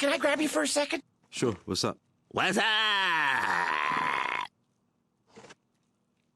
can I grab you for a second? Sure, what's up? What's up?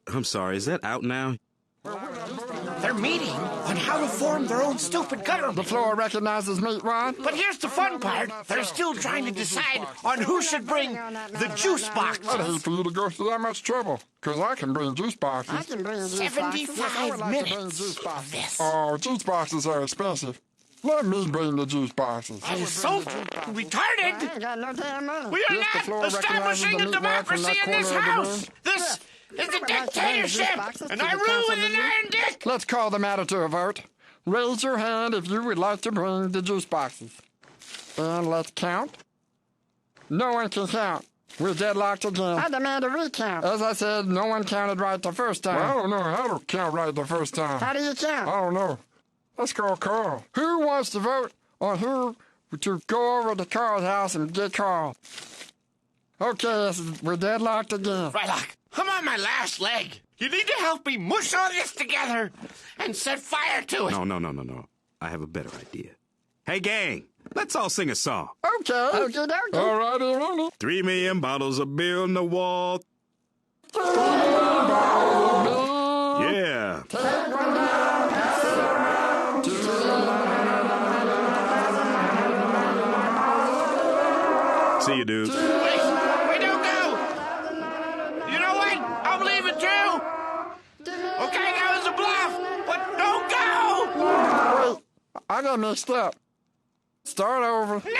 I'm sorry, is that out now? They're meeting on how to form their own stupid government. The floor recognizes Meatwad. But here's the fun part. They're still trying to decide on who should bring the juice boxes. I'd hate for you to go through that much trouble, because I can bring juice boxes. 75 minutes of this. Oh, juice boxes are expensive. Let me bring the juice boxes. That is so retarded. I ain't got no damn money. We are not establishing a democracy in this house. This is a dictatorship, and I rule with an iron dick. Let's call the matter to a vote. Raise your hand if you would like to bring the juice boxes. And let's count. No one can count. We're deadlocked again. I demand a recount. As I said, no one counted right the first time. Well, I don't know how to count right the first time. How do you count? I don't know. Let's call Carl. Who wants to vote on who to go over to Carl's house and get Carl? Okay, we're deadlocked again. Frylock, I'm on my last leg. You need to help me mush all this together and set fire to it. No. I have a better idea. Hey, gang, let's all sing a song. Okay. Okie dokie. All righty. 3 million bottles of beer on the wall. 3 million bottles of beer. Yeah. Take one down, pass it around to See you, dudes. Wait, don't go. You know what? I'll believe it too. Okay, that was a bluff, but don't go. Wait, I got mixed up. Start over. No!